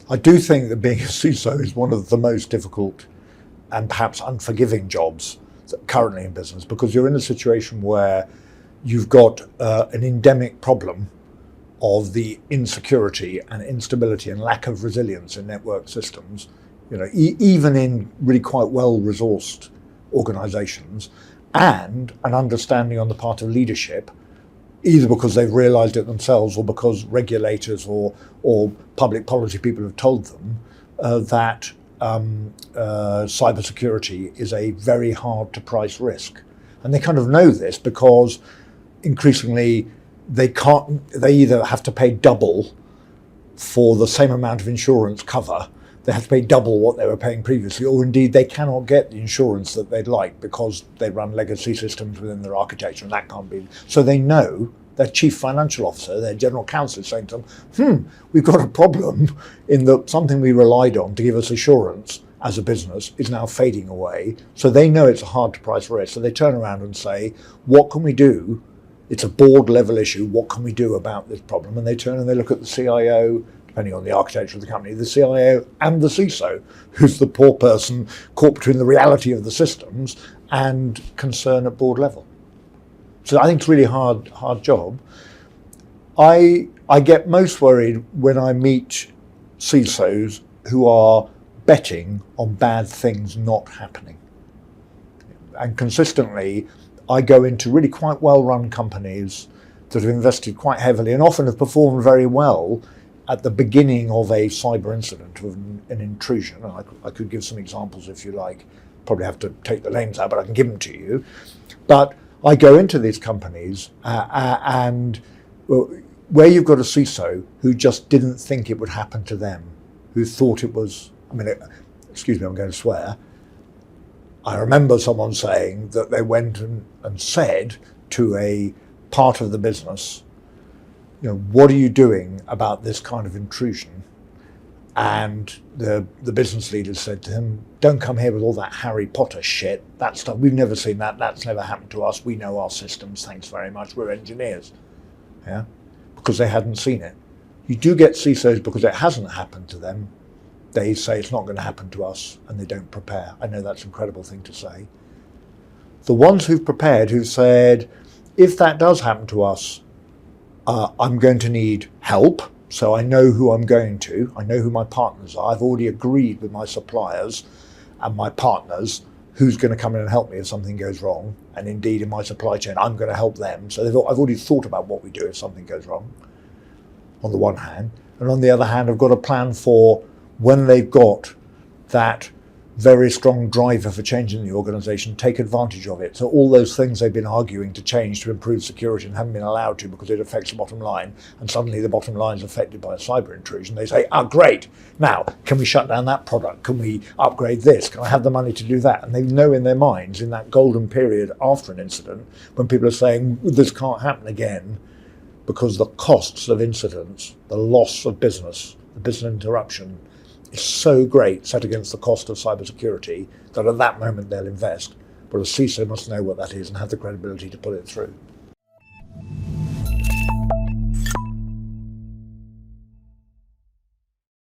I do think that being a CISO is one of the most difficult and perhaps unforgiving jobs currently in business, because you're in a situation where you've got an endemic problem of the insecurity and instability and lack of resilience in network systems, even in really quite well-resourced organizations, and an understanding on the part of leadership, either because they've realized it themselves or because regulators or public policy people have told them that cybersecurity is a very hard to price risk. And they kind of know this because increasingly they either have to pay double for the same amount of insurance cover, they have to pay double what they were paying previously, or indeed they cannot get the insurance that they'd like because they run legacy systems within their architecture, and that can't be. So they know their chief financial officer, their general counsel is saying to them, we've got a problem in that something we relied on to give us assurance as a business is now fading away. So they know it's a hard to price risk. So they turn around and say, what can we do? It's a board level issue. What can we do about this problem? And they turn and they look at the CIO, depending on the architecture of the company, the CIO and the CISO, who's the poor person caught between the reality of the systems and concern at board level. So I think it's a really hard job. I get most worried when I meet CISOs who are betting on bad things not happening. And consistently, I go into really quite well-run companies that have invested quite heavily and often have performed very well at the beginning of a cyber incident, of an intrusion. And I could give some examples if you like. Probably have to take the names out, but I can give them to you. But I go into these companies and where you've got a CISO who just didn't think it would happen to them, who thought it was, excuse me, I'm going to swear. I remember someone saying that they went and said to a part of the business, what are you doing about this kind of intrusion? And the business leaders said to him, don't come here with all that Harry Potter shit. That stuff, we've never seen that. That's never happened to us. We know our systems. Thanks very much. We're engineers. Yeah, because they hadn't seen it. You do get CISOs because it hasn't happened to them. They say it's not going to happen to us and they don't prepare. I know that's an incredible thing to say. The ones who've prepared, who've said, if that does happen to us, I'm going to need help. So I know who I'm going to. I know who my partners are. I've already agreed with my suppliers and my partners who's going to come in and help me if something goes wrong. And indeed, in my supply chain, I'm going to help them. So I've already thought about what we do if something goes wrong, on the one hand. And on the other hand, I've got a plan for when they've got that very strong driver for changing the organization, take advantage of it. So all those things they've been arguing to change to improve security and haven't been allowed to because it affects the bottom line, and suddenly the bottom line is affected by a cyber intrusion, they say, great, now can we shut down that product? Can we upgrade this? Can I have the money to do that? And they know in their minds, in that golden period after an incident, when people are saying this can't happen again, because the costs of incidents, the loss of business, the business interruption, is so great set against the cost of cybersecurity that at that moment they'll invest. But a CISO must know what that is and have the credibility to put it through.